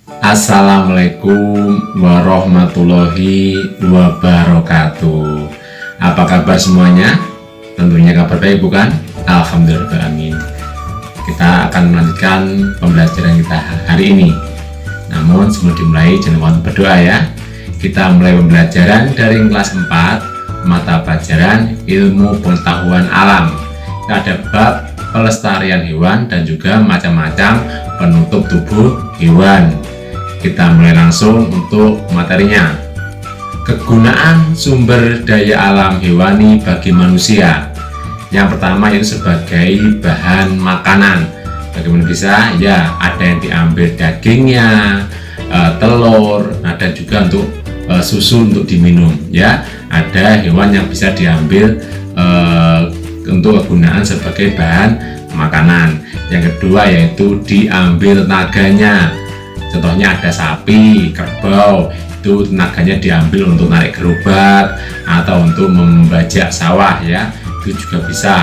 Assalamualaikum warahmatullahi wabarakatuh. Apa kabar semuanya? Tentunya kabar baik bukan? Alhamdulillah. Kita akan melanjutkan pembelajaran kita hari ini. Namun sebelum dimulai jangan lupa berdoa ya. Kita mulai pembelajaran dari kelas 4 mata pelajaran ilmu pengetahuan alam. Kita ada bab pelestarian hewan dan juga macam-macam penutup tubuh hewan. Kita mulai langsung untuk materinya. Kegunaan sumber daya alam hewani bagi manusia. Yang pertama itu sebagai bahan makanan. Bagaimana bisa? Ya, ada yang diambil dagingnya, telur, ada juga untuk susu untuk diminum. Ya, ada hewan yang bisa diambil untuk kegunaan sebagai bahan makanan. Yang kedua yaitu diambil tenaganya. Contohnya ada sapi, kerbau, itu tenaganya diambil untuk narik gerobak atau untuk membajak sawah ya, itu juga bisa.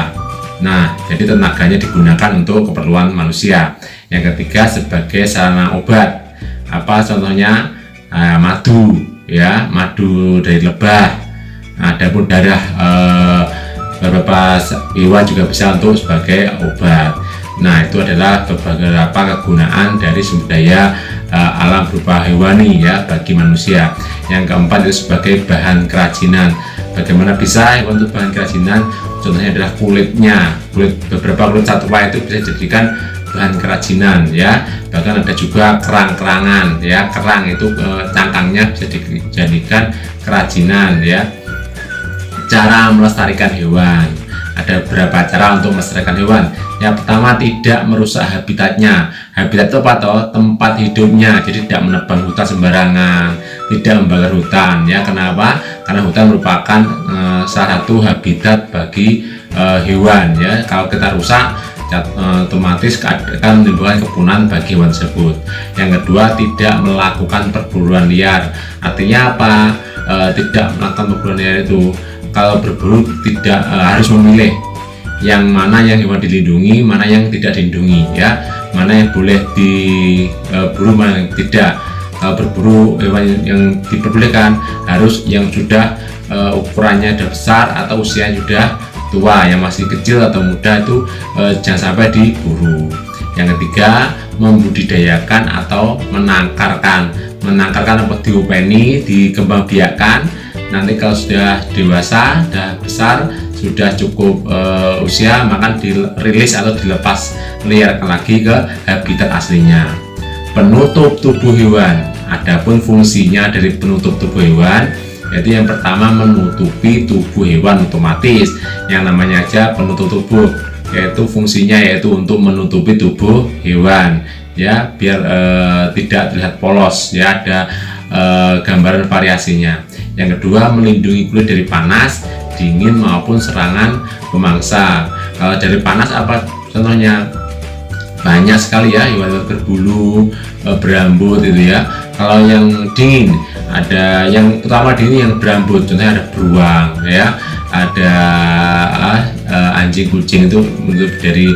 Nah, jadi tenaganya digunakan untuk keperluan manusia. Yang ketiga sebagai sarana obat. Apa contohnya? Madu ya, madu dari lebah. Adapun darah beberapa hewan juga bisa untuk sebagai obat. Nah, itu adalah beberapa kegunaan dari sumber daya alam berupa hewani ya bagi manusia. Yang keempat itu sebagai bahan kerajinan. Bagaimana bisa hewan itu bahan kerajinan? Contohnya adalah kulitnya. Beberapa kulit satwa itu bisa dijadikan bahan kerajinan ya. Bahkan ada juga kerang-kerangan ya. Kerang itu cangkangnya bisa dijadikan kerajinan ya. Cara melestarikan hewan. Ada beberapa cara untuk melestarikan hewan. Yang pertama, tidak merusak habitatnya. Habitat itu apa toh? Tempat hidupnya. Jadi tidak menebang hutan sembarangan, tidak membakar hutan ya. Kenapa? Karena hutan merupakan salah satu habitat bagi hewan ya. Kalau kita rusak, otomatis akan menimbulkan kepunahan bagi hewan tersebut. Yang kedua, tidak melakukan perburuan liar. Artinya apa? Tidak melakukan perburuan liar itu, kalau berburu tidak harus memilih yang mana yang hewan dilindungi, mana yang tidak dilindungi ya, mana yang boleh diburu, mana yang tidak. Kalau berburu hewan yang diperbolehkan harus yang sudah ukurannya sudah besar atau usianya sudah tua. Yang masih kecil atau muda itu jangan sampai diburu. Yang ketiga, membudidayakan atau menangkarkan. Menangkarkan apa? Diopeni, dikembangbiakan. Nanti kalau sudah dewasa, sudah besar, sudah cukup usia, maka dirilis atau dilepas liarkan lagi ke habitat aslinya. Penutup tubuh hewan. Adapun fungsinya dari penutup tubuh hewan, yaitu yang pertama menutupi tubuh hewan otomatis. Yang namanya aja penutup tubuh, yaitu fungsinya yaitu untuk menutupi tubuh hewan ya, biar tidak terlihat polos ya, ada gambaran variasinya. Yang kedua, melindungi kulit dari panas, dingin maupun serangan pemangsa. Kalau dari panas apa contohnya? Banyak sekali ya hewan berbulu, berambut itu ya. Kalau yang dingin, ada yang utama dingin yang berambut, contohnya ada beruang ya, ada anjing, kucing, itu untuk dari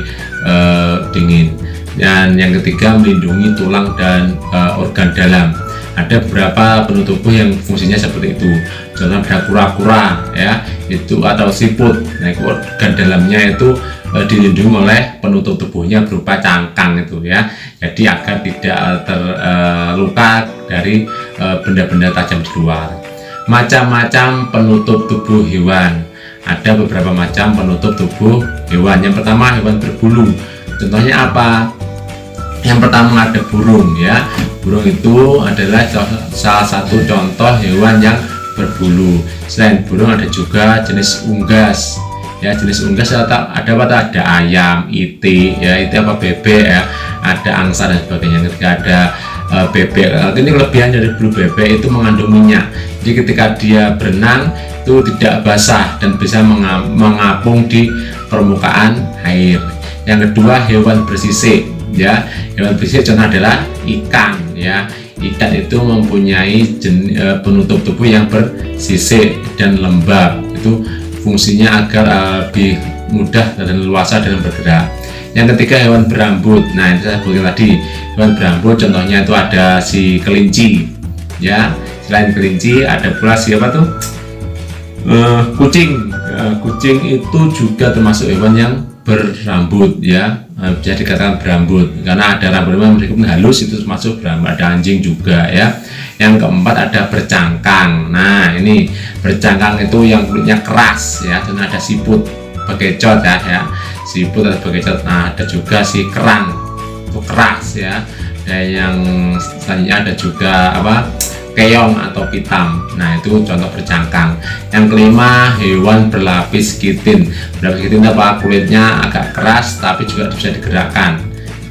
dingin. Dan yang ketiga, melindungi tulang dan organ dalam. Ada beberapa penutup tubuh yang fungsinya seperti itu. Contohnya ada kura-kura ya, itu atau siput. Nah, organ dalamnya itu dilindungi oleh penutup tubuhnya berupa cangkang itu ya. Jadi agar tidak terluka dari benda-benda tajam di luar. Macam-macam penutup tubuh hewan. Ada beberapa macam penutup tubuh hewan. Yang pertama, hewan berbulu. Contohnya apa? Yang pertama ada burung ya. Burung itu adalah salah satu contoh hewan yang berbulu. Selain burung ada juga jenis unggas ya. Jenis unggas ada apa? Ada ayam, itik ya, itu apa, bebek ya, ada angsa dan sebagainya. Ketika ada bebek, ini kelebihan dari bulu bebek itu mengandung minyak. Jadi ketika dia berenang itu tidak basah dan bisa mengapung di permukaan air. Yang kedua, hewan bersisik ya. Hewan bersisik contoh adalah ikan ya. Ikan itu mempunyai penutup tubuh yang bersisik dan lembab. Itu fungsinya agar lebih mudah dan leluasa dalam bergerak. Yang ketiga hewan berambut. Nah, itu saya sebutkan tadi, hewan berambut contohnya itu ada si kelinci ya. Selain kelinci ada pula siapa tuh, kucing. Kucing itu juga termasuk hewan yang berambut ya, bisa dikatakan berambut karena ada rambutnya meskipun halus, itu termasuk berambut. Ada anjing juga ya. Yang keempat ada bercangkang. Nah, ini bercangkang itu yang kulitnya keras ya, dan ada siput bekecot ya, siput atau bekecot. Nah, ada juga si kerang, itu keras ya. Dan yang selanjutnya ada juga keong atau pitam. Nah, itu contoh bercangkang. Yang kelima hewan berlapis kitin. Berlapis kitin apa? Kulitnya agak keras tapi juga bisa digerakkan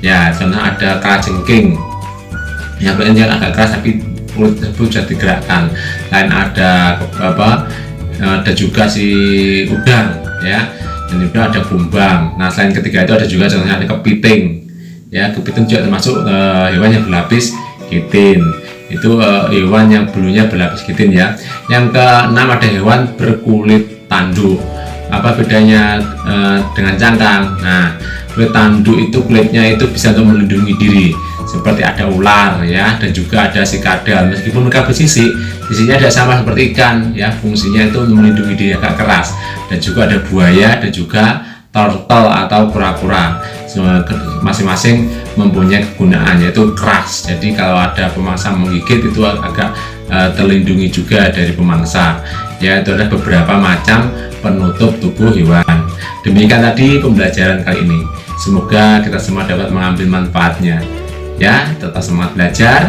ya. Contoh ada kalajengking yang kulitnya agak keras tapi kulit tersebut bisa digerakkan. Dan ada ada juga si udang ya, dan juga ada bumbang. Nah, selain ketiga itu ada juga contohnya ada kepiting ya. Kepiting juga termasuk hewan yang berlapis kitin. Itu hewan yang bulunya berlapis kitin ya. Yang keenam ada hewan berkulit tanduk. Apa bedanya dengan cangkang? Nah, kulit tanduk itu kulitnya itu bisa untuk melindungi diri, seperti ada ular ya, dan juga ada si kadal. Meskipun mereka bersisik, sisinya tidak sama seperti ikan ya, fungsinya itu melindungi diri, agak keras. Dan juga ada buaya dan juga turtle atau kura-kura. Masing-masing mempunyai kegunaan, yaitu keras. Jadi kalau ada pemangsa menggigit itu agak terlindungi juga dari pemangsa ya. Itu ada beberapa macam penutup tubuh hewan. Demikian tadi pembelajaran kali ini, semoga kita semua dapat mengambil manfaatnya ya. Tetap semangat belajar,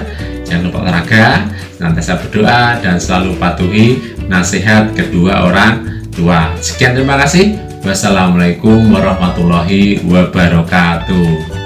jangan lupa olahraga, senantiasa berdoa, dan selalu patuhi nasihat kedua orang tua. Sekian, terima kasih. Wassalamualaikum warahmatullahi wabarakatuh.